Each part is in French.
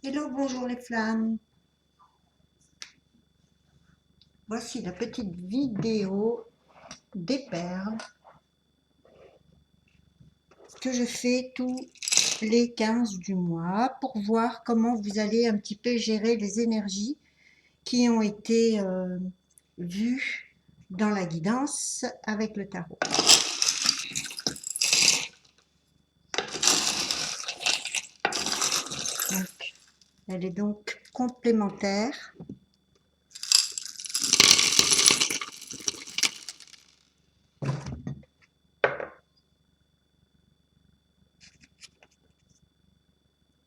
Hello, bonjour les flammes. Voici la petite vidéo des perles que je fais tous les 15 du mois pour voir comment vous allez un petit peu gérer les énergies qui ont été vues dans la guidance avec le tarot. Donc, elle est donc complémentaire.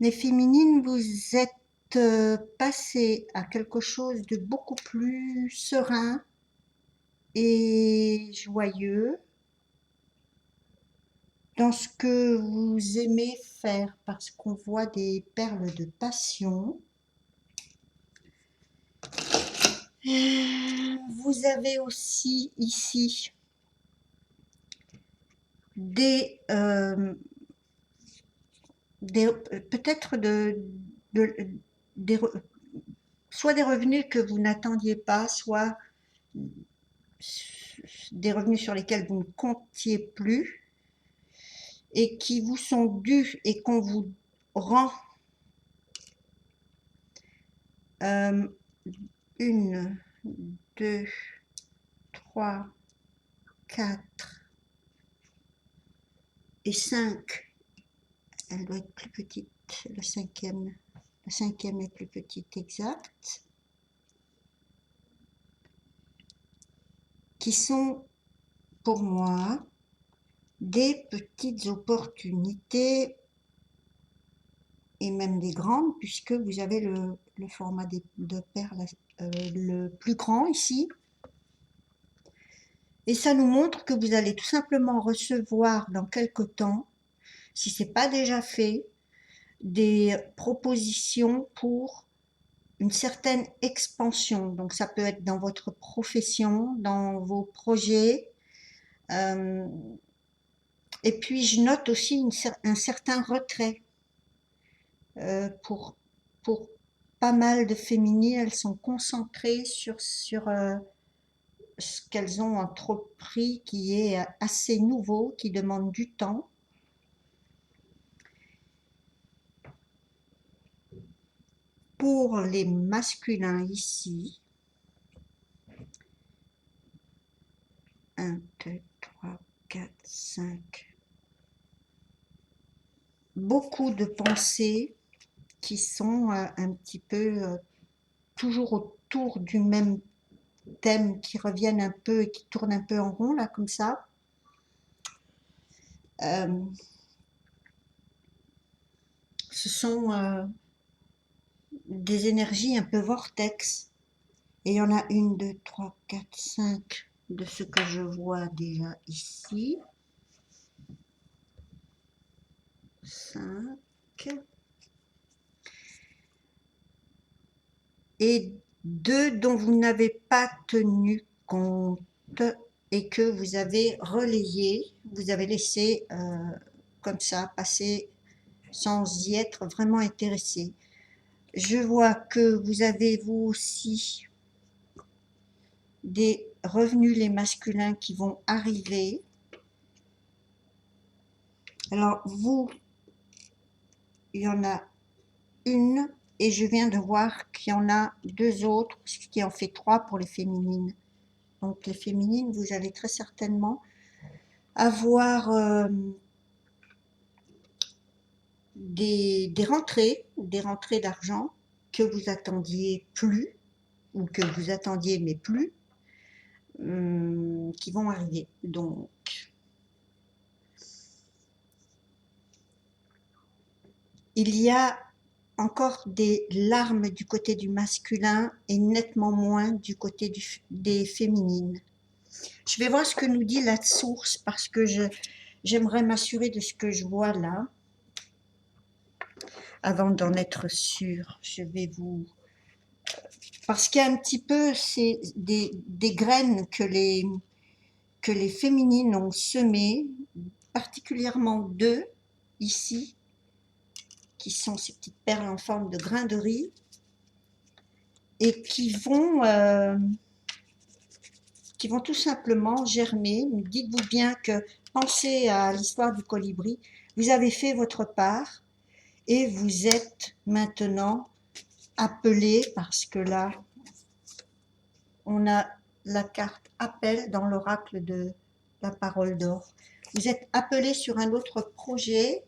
Les féminines, vous êtes passées à quelque chose de beaucoup plus serein et joyeux dans ce que vous aimez faire, parce qu'on voit des perles de passion. Vous avez aussi ici des, peut-être de- des, soit des revenus que vous n'attendiez pas, soit des revenus sur lesquels vous ne comptiez plus et qui vous sont dus et qu'on vous rend. euh, Une, deux, trois, quatre et 5. Elle doit être plus petite, la cinquième. La cinquième est plus petite, exact. Qui sont pour moi des petites opportunités et même des grandes, puisque vous avez le format de perles le plus grand ici. Et ça nous montre que vous allez tout simplement recevoir dans quelque temps, si ce n'est pas déjà fait, des propositions pour une certaine expansion. Donc ça peut être dans votre profession, dans vos projets. Euh, et puis je note aussi un certain retrait pour, pour pas mal de féminines. Elles sont concentrées sur ce qu'elles ont entrepris qui est assez nouveau, qui demande du temps. Pour les masculins ici, 1, 2, 3, 4, 5, beaucoup de pensées qui sont un petit peu toujours autour du même thème, qui reviennent un peu et qui tournent un peu en rond, là, comme ça. Euh, Ce sont des énergies un peu vortex. Et il y en a une, deux, trois, quatre, cinq de ce que je vois déjà ici. 5. Et 2 dont vous n'avez pas tenu compte et que vous avez relayé, vous avez laissé comme ça passer sans y être vraiment intéressé. Je vois que vous avez vous aussi des revenus les masculins qui vont arriver. Alors vous, il y en a une et je viens de voir qu'il y en a 2 autres, ce qui en fait 3 pour les féminines. Donc les féminines, vous allez très certainement avoir des rentrées d'argent que vous attendiez plus, ou que vous attendiez mais plus, qui vont arriver. Donc, il y a encore des larmes du côté du masculin et nettement moins du côté des féminines. Je vais voir ce que nous dit la source parce que j'aimerais m'assurer de ce que je vois là. Avant d'en être sûre, je vais vous... Parce qu'il y a un petit peu c'est des graines que les féminines ont semées, particulièrement 2 ici, qui sont ces petites perles en forme de grains de riz et qui vont tout simplement germer. Dites-vous bien que, pensez à l'histoire du colibri, vous avez fait votre part et vous êtes maintenant appelé, parce que là, on a la carte appel dans l'oracle de la parole d'or. Vous êtes appelé sur un autre projet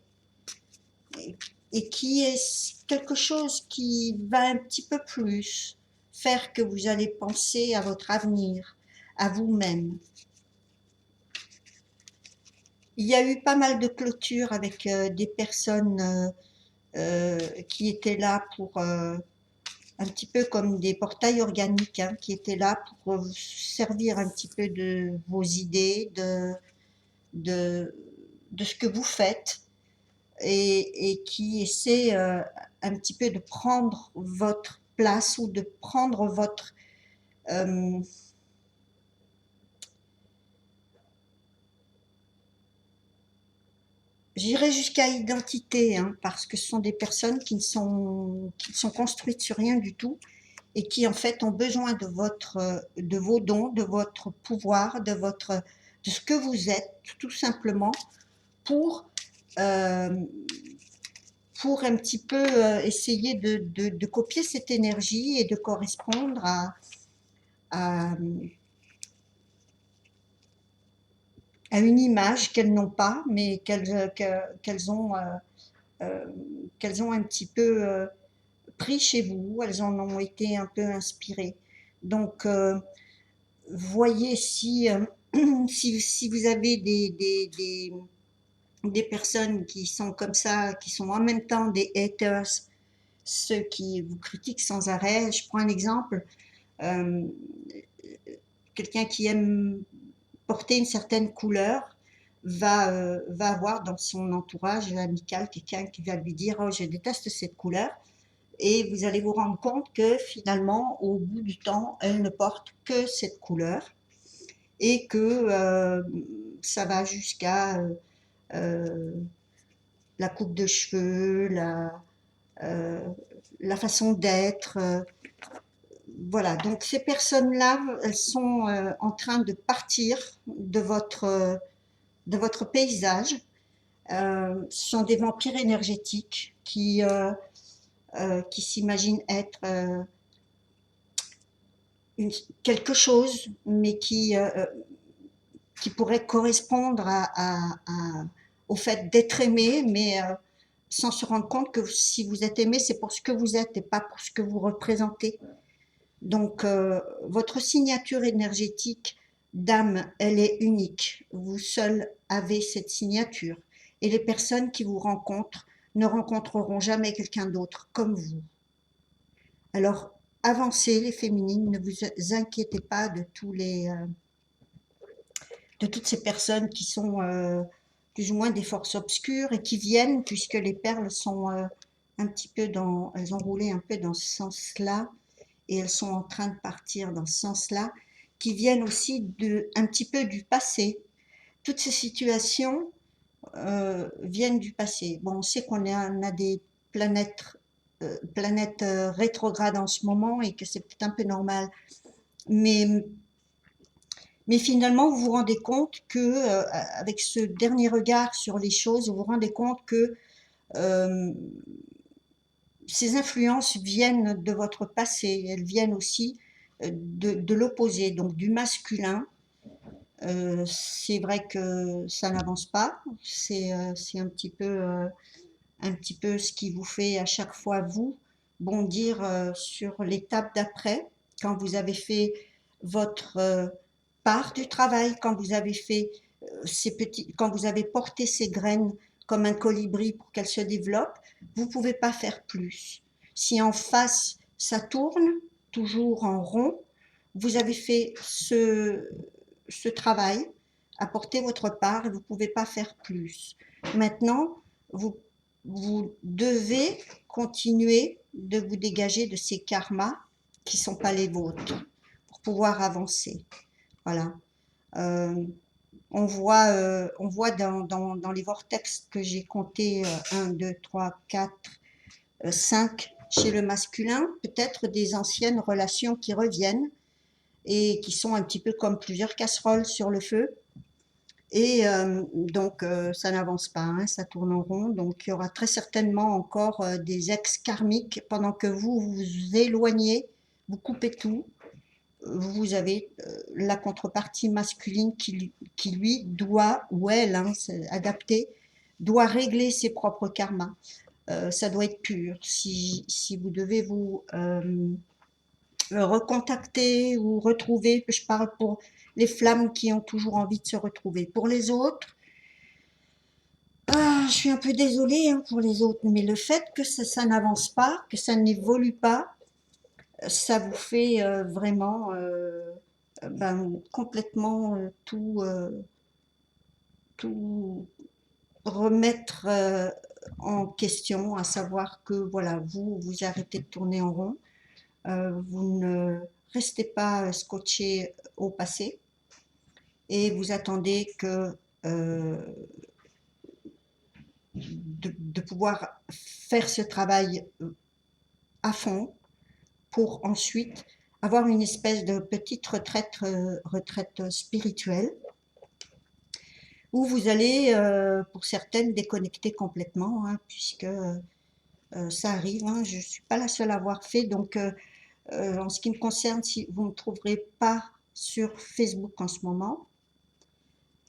et qui est quelque chose qui va un petit peu plus faire que vous allez penser à votre avenir, à vous-même. Il y a eu pas mal de clôtures avec des personnes qui étaient là pour un petit peu comme des portails organiques, hein, qui étaient là pour vous servir un petit peu de vos idées, de, de ce que vous faites et qui essaient un petit peu de prendre votre place ou de prendre votre euh, j'irais jusqu'à identité, hein, parce que ce sont des personnes qui ne sont construites sur rien du tout et qui en fait ont besoin de vos dons, de votre pouvoir, de ce que vous êtes, tout simplement, pour, euh, pour un petit peu essayer de copier cette énergie et de correspondre à, à une image qu'elles n'ont pas, mais qu'elles euh, qu'elles ont un petit peu pris chez vous, elles en ont été un peu inspirées. Donc, voyez si, si vous avez des personnes qui sont comme ça, qui sont en même temps des haters, ceux qui vous critiquent sans arrêt. Je prends un exemple, euh, quelqu'un qui aime porter une certaine couleur va avoir dans son entourage amical quelqu'un qui va lui dire oh je déteste cette couleur et vous allez vous rendre compte que finalement au bout du temps elle ne porte que cette couleur et que ça va jusqu'à euh, la coupe de cheveux, euh, la façon d'être. Voilà, donc ces personnes-là, elles sont en train de partir de votre paysage. Ce sont des vampires énergétiques qui s'imaginent être une, quelque chose, mais qui pourrait correspondre au fait d'être aimé, mais sans se rendre compte que si vous êtes aimé, c'est pour ce que vous êtes et pas pour ce que vous représentez. Donc, votre signature énergétique d'âme, elle est unique. Vous seul avez cette signature. Et les personnes qui vous rencontrent ne rencontreront jamais quelqu'un d'autre comme vous. Alors, avancez les féminines, ne vous inquiétez pas de toutes ces personnes qui sont plus ou moins des forces obscures et qui viennent, puisque les perles sont un petit peu elles ont roulé un peu dans ce sens-là, et elles sont en train de partir dans ce sens-là, qui viennent aussi un petit peu du passé. Toutes ces situations viennent du passé. Bon, on sait on a des planètes rétrogrades en ce moment et que c'est peut-être un peu normal. Mais, mais finalement, vous vous rendez compte que, avec ce dernier regard sur les choses, vous vous rendez compte que euh, ces influences viennent de votre passé, elles viennent aussi de l'opposé, donc du masculin. C'est vrai que ça n'avance pas, c'est un petit peu ce qui vous fait à chaque fois vous bondir sur l'étape d'après, quand vous avez fait votre part du travail, quand vous avez fait quand vous avez porté ces graines comme un colibri pour qu'elles se développent, vous ne pouvez pas faire plus. Si en face ça tourne toujours en rond, vous avez fait ce travail, apporté votre part et vous ne pouvez pas faire plus. Maintenant, vous vous devez continuer de vous dégager de ces karmas qui ne sont pas les vôtres pour pouvoir avancer. Voilà. Euh, on voit dans les vortex que j'ai compté 1, 2, 3, 4, 5 chez le masculin, peut-être des anciennes relations qui reviennent et qui sont un petit peu comme plusieurs casseroles sur le feu. Et donc, ça n'avance pas, hein, ça tourne en rond. Donc, il y aura très certainement encore des ex karmiques pendant que vous vous éloignez, vous coupez tout. Vous avez la contrepartie masculine qui lui doit, ou elle, hein, c'est adapté, doit régler ses propres karmas. Ça doit être pur. Si vous devez vous recontacter ou retrouver, je parle pour les flammes qui ont toujours envie de se retrouver. Pour les autres, je suis un peu désolée hein, pour les autres, mais le fait que ça n'avance pas, que ça n'évolue pas, ça vous fait vraiment complètement tout remettre en question, à savoir que voilà, vous arrêtez de tourner en rond, vous ne restez pas scotché au passé et vous attendez que de pouvoir faire ce travail à fond pour ensuite avoir une espèce de petite retraite spirituelle où vous allez, pour certaines, déconnecter complètement, hein, puisque ça arrive, hein, je ne suis pas la seule à avoir fait. Donc, en ce qui me concerne, si vous ne me trouverez pas sur Facebook en ce moment,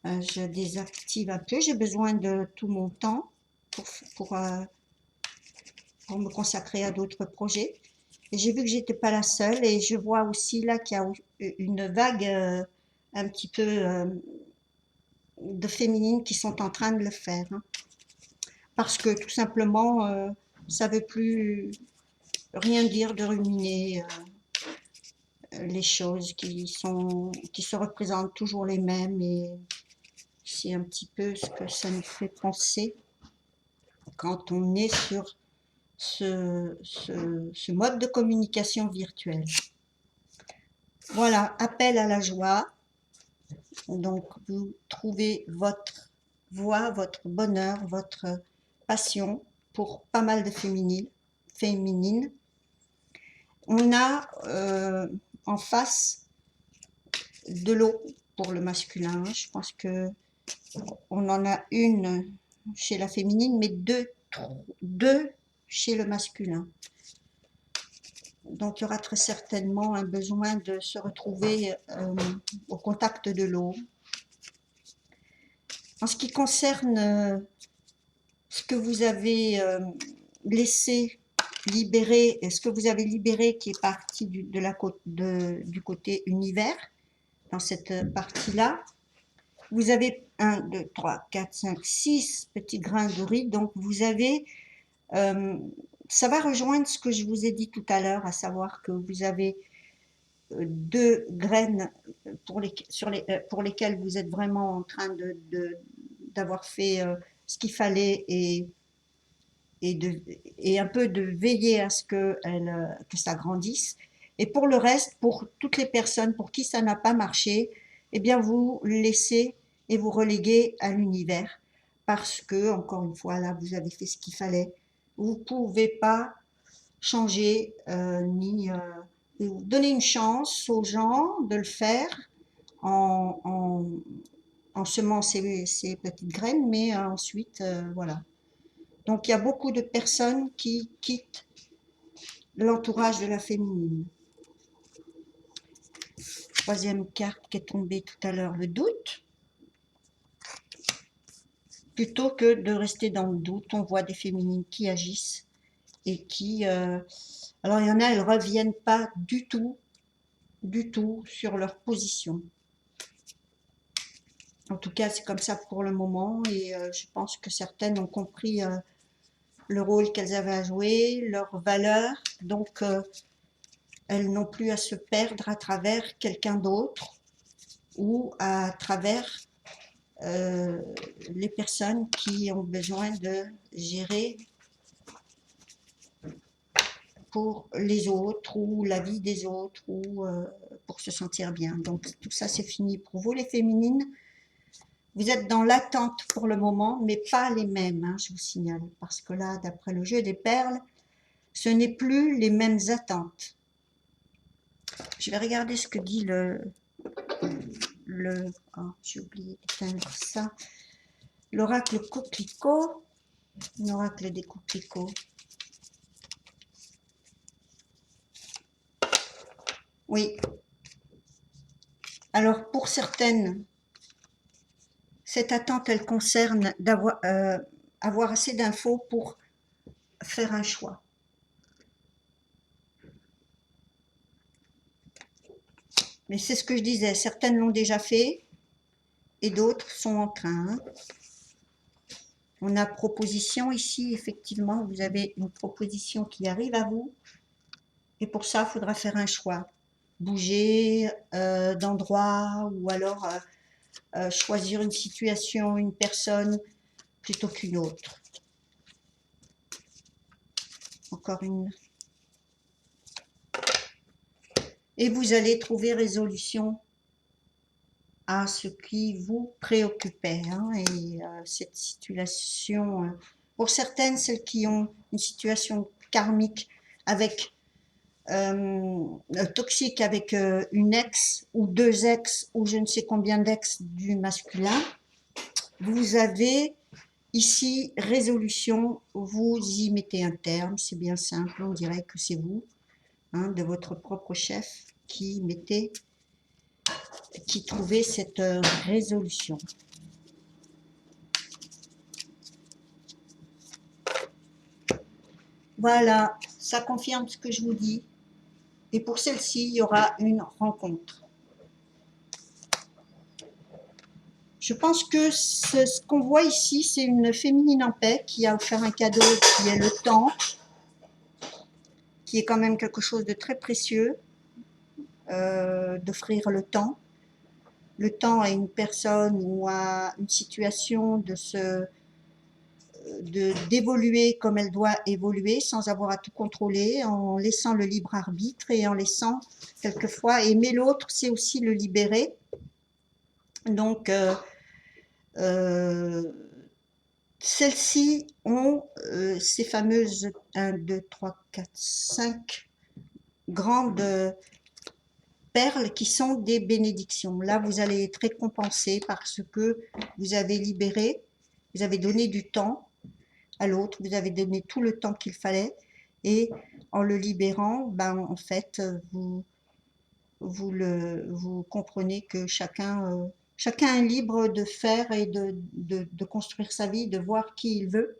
je désactive un peu. J'ai besoin de tout mon temps pour, pour, euh, pour me consacrer à d'autres projets. Et j'ai vu que j'étais pas la seule et je vois aussi là qu'il y a une vague un petit peu de féminines qui sont en train de le faire, hein. Parce que tout simplement, ça veut plus rien dire de ruminer les choses qui se représentent toujours les mêmes et c'est un petit peu ce que ça nous fait penser quand on est sur ce mode de communication virtuelle. Voilà, appel à la joie. Donc, vous trouvez votre voie, votre bonheur, votre passion pour pas mal de féminines. On a en face de l'eau pour le masculin. Je pense que on en a une chez la féminine, mais deux chez le masculin. Donc, il y aura très certainement un besoin de se retrouver au contact de l'eau. En ce qui concerne ce que vous avez laissé libérer, ce que vous avez libéré qui est parti du côté univers, dans cette partie-là, vous avez 1, 2, 3, 4, 5, 6 petits grains de riz. Donc, vous avez, ça va rejoindre ce que je vous ai dit tout à l'heure, à savoir que vous avez 2 graines pour lesquelles vous êtes vraiment en train d'avoir fait ce qu'il fallait et un peu de veiller à ce que ça grandisse. Et pour le reste, pour toutes les personnes pour qui ça n'a pas marché, eh bien vous laissez et vous reléguez à l'univers. Parce que, encore une fois, là, vous avez fait ce qu'il fallait. Vous ne pouvez pas changer ni donner une chance aux gens de le faire en, en, en semant ces petites graines, mais ensuite, voilà. Donc il y a beaucoup de personnes qui quittent l'entourage de la féminine. Troisième carte qui est tombée tout à l'heure, le doute. Plutôt que de rester dans le doute, on voit des féminines qui agissent et qui... alors il y en a, elles ne reviennent pas du tout sur leur position. En tout cas, c'est comme ça pour le moment et je pense que certaines ont compris le rôle qu'elles avaient à jouer, leur valeur. Donc, elles n'ont plus à se perdre à travers quelqu'un d'autre ou à travers les personnes qui ont besoin de gérer pour les autres ou la vie des autres ou pour se sentir bien. Donc tout ça c'est fini pour vous les féminines. Vous êtes dans l'attente pour le moment, mais pas les mêmes, hein, je vous signale. Parce que là, d'après le jeu des perles, Ce n'est plus les mêmes attentes. Je vais regarder ce que dit oh, j'ai oublié d'éteindre ça. L'oracle coquelicot. L'oracle des coquelicots. Oui. Alors, pour certaines, cette attente, elle concerne avoir assez d'infos pour faire un choix. Mais c'est ce que je disais, certaines l'ont déjà fait et d'autres sont en train. Hein. On a proposition ici, effectivement, vous avez une proposition qui arrive à vous et pour ça, il faudra faire un choix. Bouger d'endroit ou alors choisir une situation, une personne plutôt qu'une autre. Encore une. Et vous allez trouver résolution à ce qui vous préoccupait. Hein, et cette situation, pour certaines, celles qui ont une situation karmique avec toxique avec une ex ou deux ex ou je ne sais combien d'ex du masculin, vous avez ici résolution, vous y mettez un terme, c'est bien simple, on dirait que c'est vous, hein, de votre propre chef qui trouvait cette résolution. Voilà, ça confirme ce que je vous dis. Et pour celle-ci, il y aura une rencontre. Je pense que ce qu'on voit ici, c'est une féminine en paix qui a offert un cadeau qui est le temps, qui est quand même quelque chose de très précieux, d'offrir le temps. Le temps à une personne ou à une situation d'évoluer comme elle doit évoluer sans avoir à tout contrôler, en laissant le libre arbitre et en laissant quelquefois aimer l'autre, c'est aussi le libérer. Donc, celles-ci ont ces fameuses 1, 2, 3, 4, 5 grandes perles qui sont des bénédictions. Là, vous allez être récompensé parce que vous avez libéré, vous avez donné du temps à l'autre, vous avez donné tout le temps qu'il fallait et en le libérant, ben, en fait, vous comprenez que chacun est libre de faire et de construire sa vie, de voir qui il veut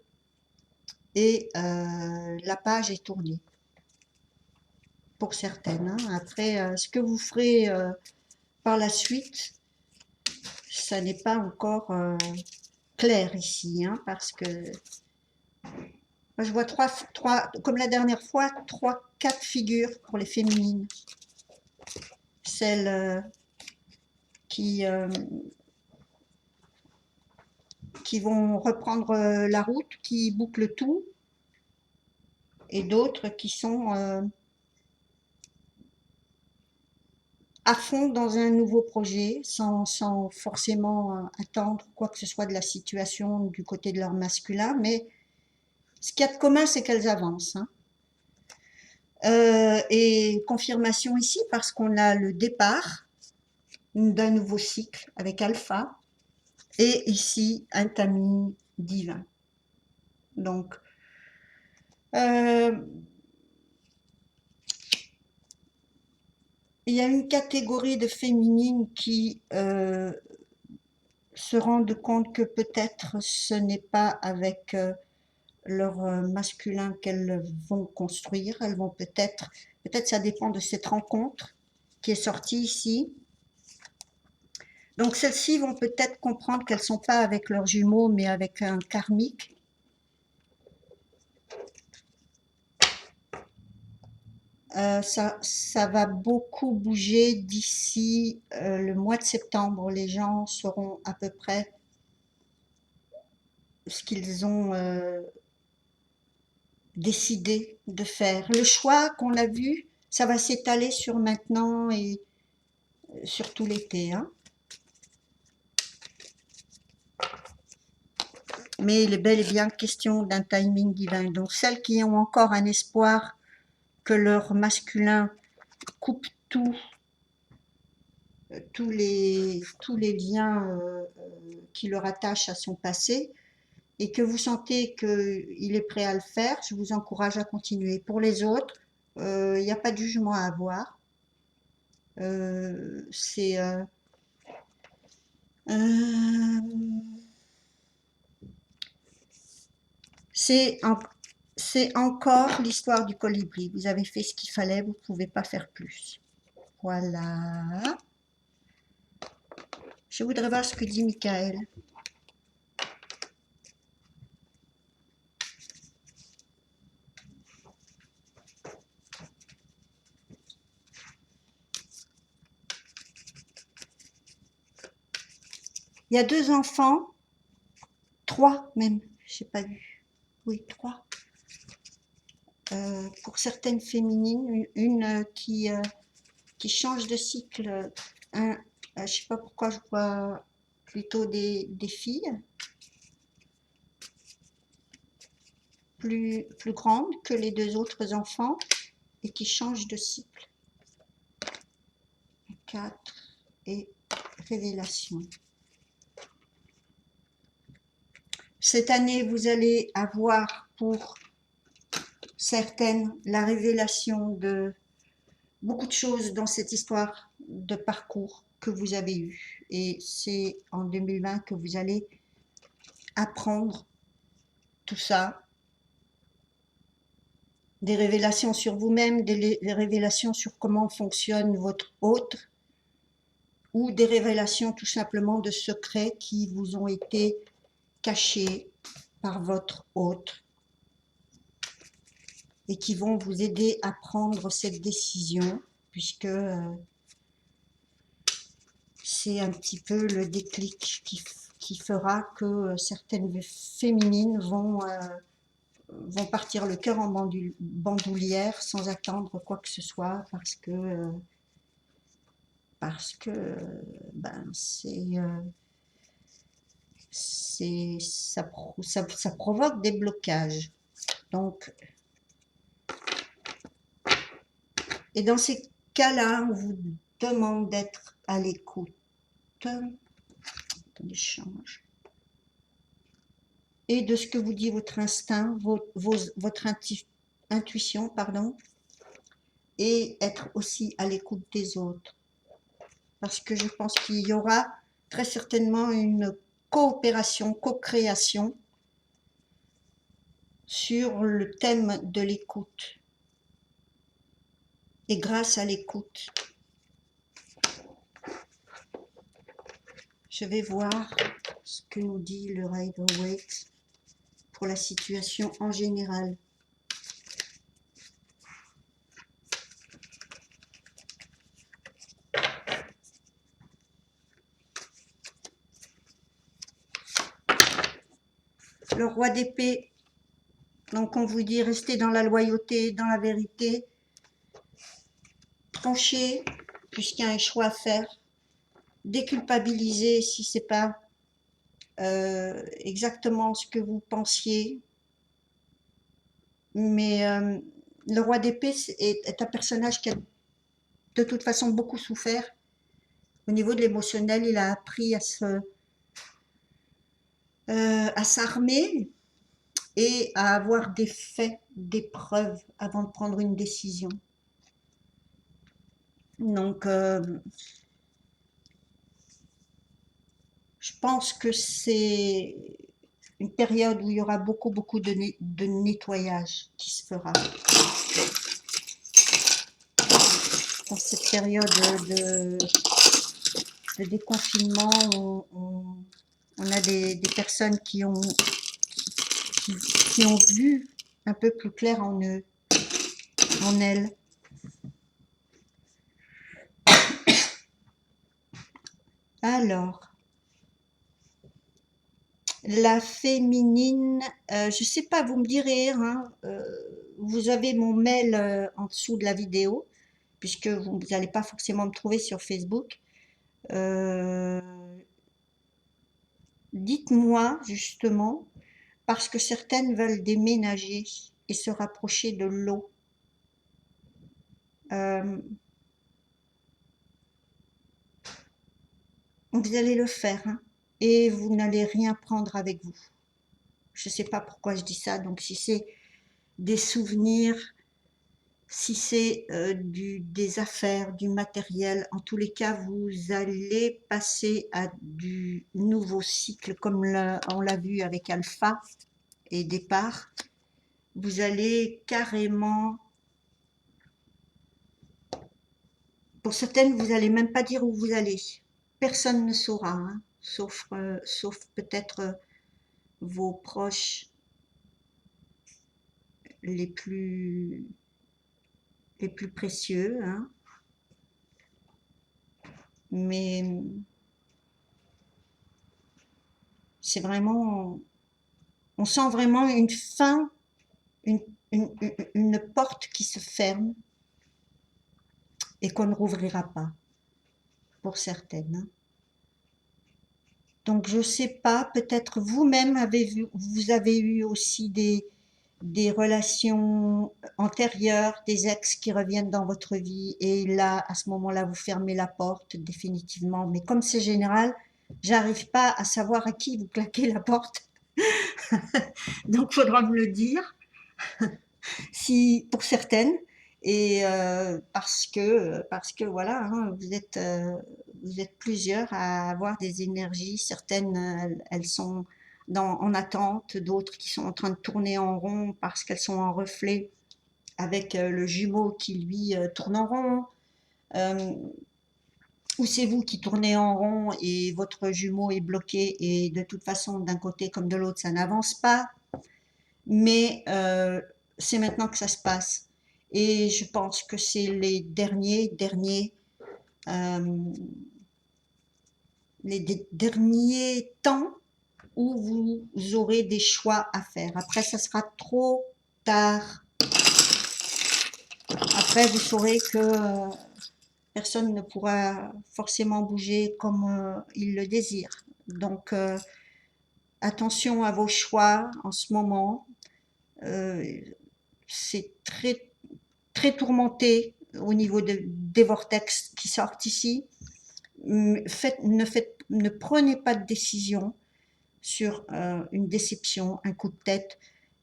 et la page est tournée pour certaines. Hein. Après, ce que vous ferez par la suite, ça n'est pas encore clair ici, hein, parce que moi, je vois comme la dernière fois, 4 figures pour les féminines. Celles qui vont reprendre la route, qui bouclent tout, et d'autres qui sont à fond dans un nouveau projet, sans forcément attendre quoi que ce soit de la situation du côté de leur masculin, mais ce qu'il y a de commun, c'est qu'elles avancent. Hein. Et confirmation ici, parce qu'on a le départ d'un nouveau cycle avec Alpha, et ici un timing divin. Donc, il y a une catégorie de féminines qui se rendent compte que peut-être ce n'est pas avec leur masculin qu'elles vont construire. Elles vont peut-être ça dépend de cette rencontre qui est sortie ici. Donc celles-ci vont peut-être comprendre qu'elles ne sont pas avec leurs jumeaux, mais avec un karmique. Ça va beaucoup bouger d'ici le mois de septembre. Les gens sauront à peu près ce qu'ils ont décidé de faire. Le choix qu'on a vu, ça va s'étaler sur maintenant et sur tout l'été. Hein. Mais il est bel et bien question d'un timing divin. Donc celles qui ont encore un espoir que leur masculin coupe tous les liens qui le rattachent à son passé et que vous sentez qu'il est prêt à le faire, je vous encourage à continuer. Pour les autres, il n'y a pas de jugement à avoir. C'est euh, c'est en- c'est encore l'histoire du colibri. Vous avez fait ce qu'il fallait, vous ne pouvez pas faire plus. Voilà. Je voudrais voir ce que dit Michael. Il y a 2 enfants, 3 même, je n'ai pas vu. Oui, 3. Pour certaines féminines, une qui change de cycle. Je ne sais pas pourquoi je vois plutôt des filles plus grandes que les 2 autres enfants et qui changent de cycle. 4 et révélation. Cette année, vous allez avoir pour certaines la révélation de beaucoup de choses dans cette histoire de parcours que vous avez eu. Et c'est en 2020 que vous allez apprendre tout ça. Des révélations sur vous-même, des révélations sur comment fonctionne votre autre, ou des révélations tout simplement de secrets qui vous ont été cachés par votre hôte et qui vont vous aider à prendre cette décision, puisque c'est un petit peu le déclic qui fera que certaines féminines vont partir le cœur en bandoulière sans attendre quoi que ce soit parce que ben, ça provoque des blocages. Donc, et dans ces cas-là, on vous demande d'être à l'écoute. Attendez, je change. Et de ce que vous dit votre instinct, votre intuition, pardon, et être aussi à l'écoute des autres. Parce que je pense qu'il y aura très certainement une coopération, co-création sur le thème de l'écoute. Et grâce à l'écoute, je vais voir ce que nous dit le Rider-Waite pour la situation en général. Le roi d'épée, donc on vous dit restez dans la loyauté, dans la vérité, tranchez puisqu'il y a un choix à faire, déculpabiliser si c'est pas exactement ce que vous pensiez, mais le roi d'épée est un personnage qui a de toute façon beaucoup souffert au niveau de l'émotionnel. Il a appris à s'armer et à avoir des faits, des preuves avant de prendre une décision. Donc, je pense que c'est une période où il y aura beaucoup de nettoyage qui se fera. Dans cette période de déconfinement, on a des personnes qui ont vu un peu plus clair en eux, en elles. Alors, la féminine, je sais pas, vous me direz, hein, vous avez mon mail en dessous de la vidéo, puisque vous n'allez pas forcément me trouver sur Facebook. Euh, Dites-moi justement, parce que certaines veulent déménager et se rapprocher de l'eau. Euh, vous allez le faire, hein, et vous n'allez rien prendre avec vous. Je ne sais pas pourquoi je dis ça, donc si c'est des souvenirs, si c'est des affaires, du matériel, en tous les cas, vous allez passer à du nouveau cycle, comme on l'a vu avec Alpha et Départ. Vous allez carrément, pour certaines, vous n'allez même pas dire où vous allez. Personne ne saura, hein, sauf peut-être vos proches les plus, les plus précieux, hein. Mais c'est vraiment, on sent vraiment une fin, une, une porte qui se ferme et qu'on ne rouvrira pas, pour certaines, hein. Donc je sais pas, peut-être vous-même avez vu, vous avez eu aussi des relations antérieures, des ex qui reviennent dans votre vie et là, à ce moment-là, vous fermez la porte définitivement. Mais comme c'est général, j'arrive pas à savoir à qui vous claquez la porte. Donc, faudra me le dire, si pour certaines, et parce que voilà, hein, vous êtes plusieurs à avoir des énergies. Certaines, elles sont en attente, d'autres qui sont en train de tourner en rond parce qu'elles sont en reflet avec le jumeau qui lui tourne en rond. Euh, ou c'est vous qui tournez en rond et votre jumeau est bloqué et de toute façon d'un côté comme de l'autre ça n'avance pas. Mais c'est maintenant que ça se passe. Et je pense que c'est les euh, derniers temps où vous aurez des choix à faire. Après, ça sera trop tard. Après, vous saurez que personne ne pourra forcément bouger comme il le désire. Donc, attention à vos choix en ce moment. Euh, c'est très tourmenté au niveau des vortex qui sortent ici. Ne prenez pas de décision sur une déception, un coup de tête,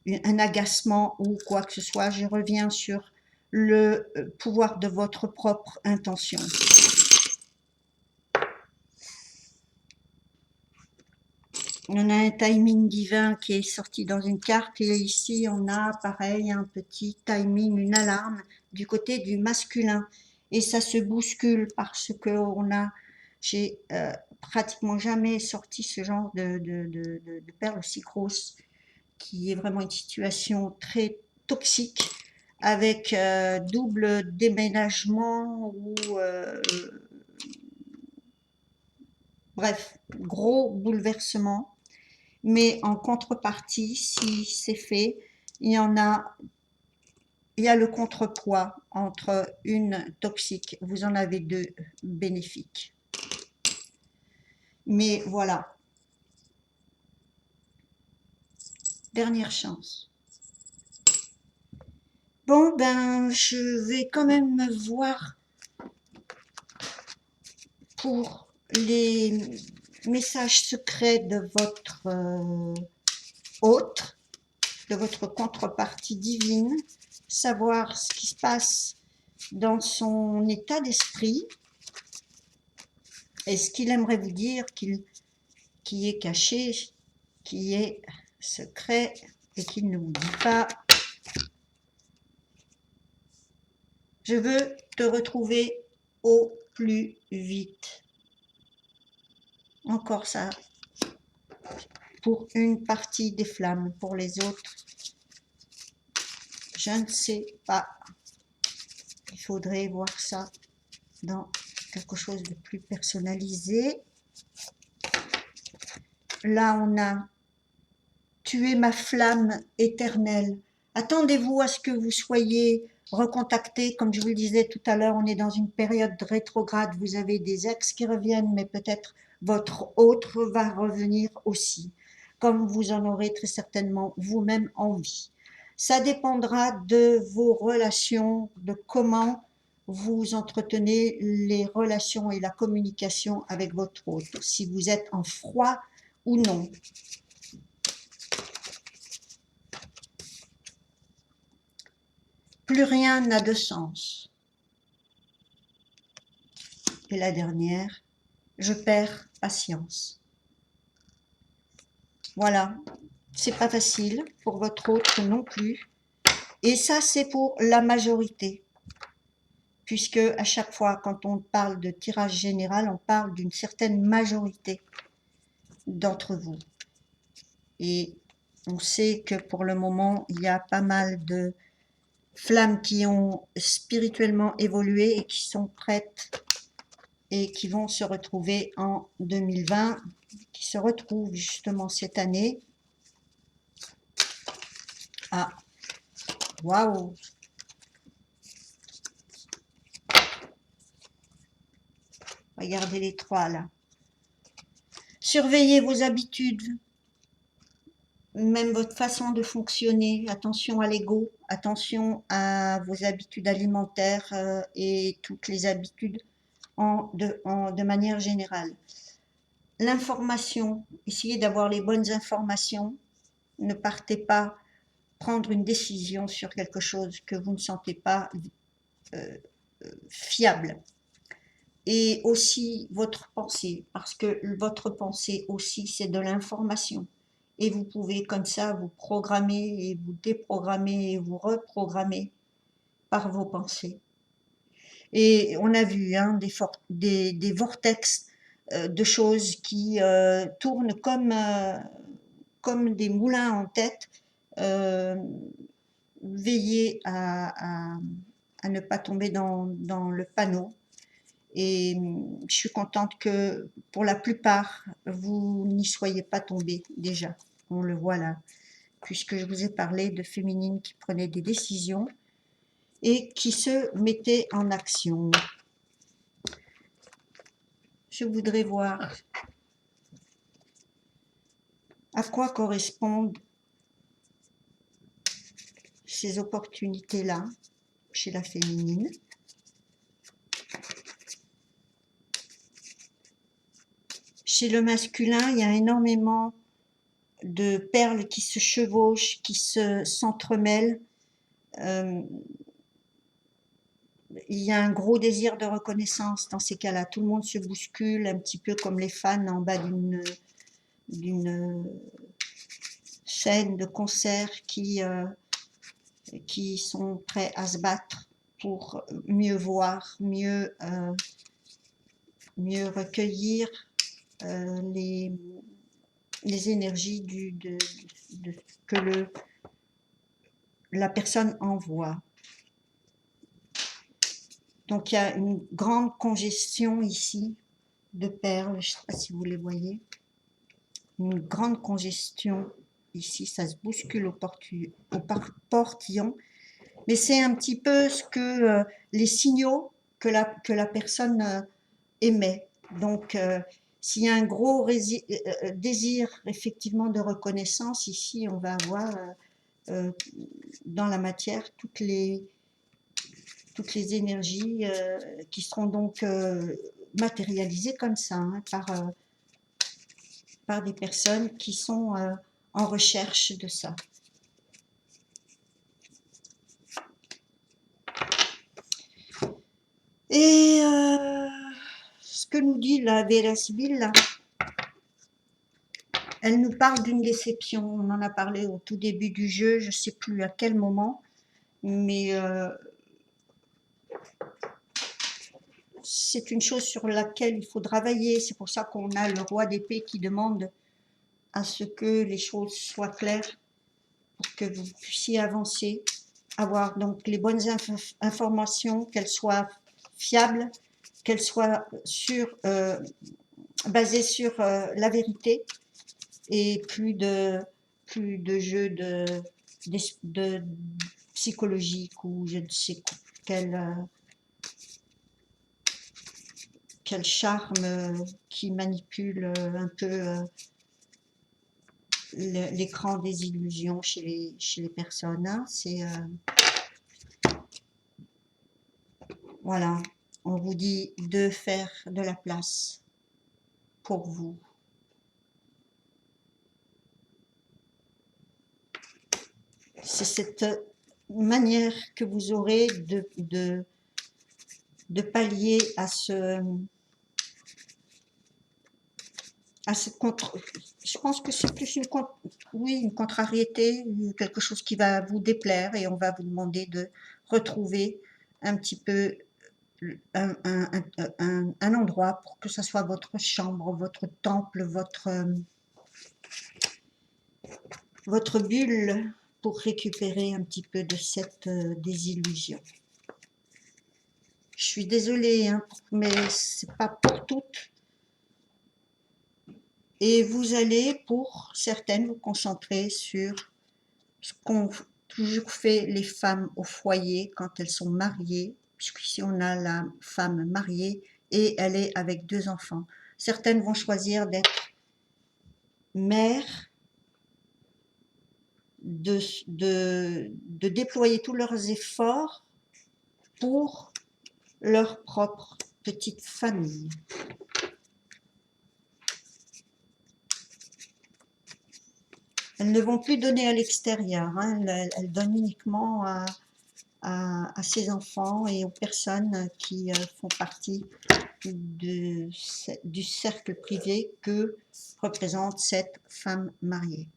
un agacement ou quoi que ce soit. Je reviens sur le pouvoir de votre propre intention. On a un timing divin qui est sorti dans une carte et ici on a pareil un petit timing, une alarme du côté du masculin et ça se bouscule parce que j'ai pratiquement jamais sorti ce genre de perle aussi grosse qui est vraiment une situation très toxique avec double déménagement ou bref, gros bouleversement. Mais en contrepartie, si c'est fait, il y en a, il y a le contrepoids entre une toxique, vous en avez deux bénéfiques. Mais voilà, dernière chance. Bon, ben, je vais quand même voir pour les messages secrets de votre hôte, de votre contrepartie divine, savoir ce qui se passe dans son état d'esprit et ce qu'il aimerait vous dire qui est caché, qui est secret et qu'il ne vous dit pas. Je veux te retrouver au plus vite. Encore ça, pour une partie des flammes, pour les autres, je ne sais pas. Il faudrait voir ça dans quelque chose de plus personnalisé. Là, on a tué ma flamme éternelle. Attendez-vous à ce que vous soyez recontacté. Comme je vous le disais tout à l'heure, on est dans une période rétrograde. Vous avez des ex qui reviennent, mais peut-être votre autre va revenir aussi, comme vous en aurez très certainement vous-même envie. Ça dépendra de vos relations, de comment vous entretenez les relations et la communication avec votre hôte, si vous êtes en froid ou non. Plus rien n'a de sens. Et la dernière, je perds patience. Voilà, c'est pas facile pour votre hôte non plus. Et ça, c'est pour la majorité. Puisque à chaque fois, quand on parle de tirage général, on parle d'une certaine majorité d'entre vous. Et on sait que pour le moment, il y a pas mal de flammes qui ont spirituellement évolué et qui sont prêtes et qui vont se retrouver en 2020, qui se retrouvent justement cette année. Ah, waouh! Regardez les trois là. Surveillez vos habitudes, même votre façon de fonctionner. Attention à l'ego, attention à vos habitudes alimentaires et toutes les habitudes de manière générale. L'information, essayez d'avoir les bonnes informations. Ne partez pas prendre une décision sur quelque chose que vous ne sentez pas fiable. Et aussi votre pensée, parce que votre pensée aussi, c'est de l'information. Et vous pouvez comme ça vous programmer et vous déprogrammer et vous reprogrammer par vos pensées. Et on a vu hein, des vortex de choses qui tournent comme des moulins en tête. Veillez à ne pas tomber dans le panneau. Et je suis contente que pour la plupart, vous n'y soyez pas tombés déjà. On le voit là, puisque je vous ai parlé de féminines qui prenaient des décisions et qui se mettaient en action. Je voudrais voir à quoi correspondent ces opportunités-là chez la féminine. Chez le masculin, il y a énormément de perles qui se chevauchent, qui s'entremêlent. Il y a un gros désir de reconnaissance dans ces cas-là. Tout le monde se bouscule, un petit peu comme les fans en bas d'une scène de concert qui sont prêts à se battre pour mieux voir, mieux recueillir les énergies que la personne envoie. Donc il y a une grande congestion ici de perles, je ne sais pas si vous les voyez, une grande congestion ici, ça se bouscule au portillon, mais c'est un petit peu ce que les signaux que la personne émet. Donc s'il y a un gros désir effectivement de reconnaissance, ici on va avoir dans la matière toutes les énergies qui seront donc matérialisées comme ça hein, par des personnes qui sont en recherche de ça. Et ce que nous dit la Vera Sibilla, elle nous parle d'une déception. On en a parlé au tout début du jeu, je ne sais plus à quel moment, mais c'est une chose sur laquelle il faut travailler. C'est pour ça qu'on a le roi d'épée qui demande à ce que les choses soient claires pour que vous puissiez avancer, avoir donc les bonnes informations, qu'elles soient fiables, qu'elles soient basées sur la vérité et plus de jeux de psychologique ou je ne sais quel charme qui manipule un peu l'écran des illusions chez les personnes. Hein. Voilà, on vous dit de faire de la place pour vous. C'est cette manière que vous aurez de pallier à cette contre. Je pense que c'est plus oui, une contrariété, quelque chose qui va vous déplaire et on va vous demander de retrouver un petit peu un endroit pour que ce soit votre chambre, votre temple, votre bulle pour récupérer un petit peu de cette désillusion. Je suis désolée, hein, mais c'est pas pour toutes. Et vous allez, pour certaines, vous concentrer sur ce qu'ont toujours fait les femmes au foyer quand elles sont mariées, puisqu'ici on a la femme mariée et elle est avec 2 enfants. Certaines vont choisir d'être mères, de déployer tous leurs efforts pour leur propre petite famille. Elles ne vont plus donner à l'extérieur, hein, elles donnent uniquement à ses enfants et aux personnes qui font partie du cercle privé que représente cette femme mariée.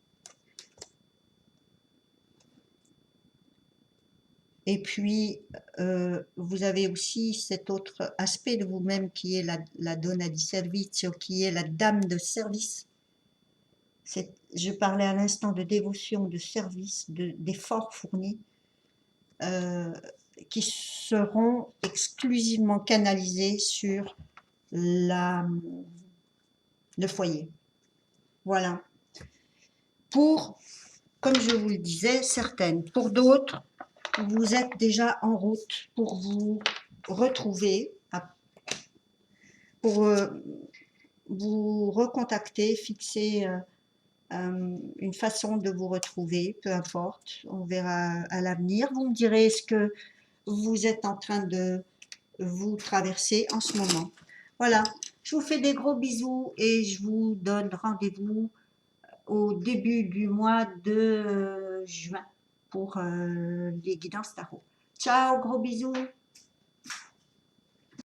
Et puis, vous avez aussi cet autre aspect de vous-même qui est la donna di servizio, qui est la dame de service. Je parlais à l'instant de dévotion, de service, d'efforts fournis, qui seront exclusivement canalisés sur le foyer. Voilà. Pour, comme je vous le disais, certaines. Pour d'autres, vous êtes déjà en route pour vous retrouver, pour vous recontacter, fixer une façon de vous retrouver, peu importe, on verra à l'avenir. Vous me direz ce que vous êtes en train de vous traverser en ce moment. Voilà, je vous fais des gros bisous et je vous donne rendez-vous au début du mois de juin pour les guidances tarot. Ciao, gros bisous.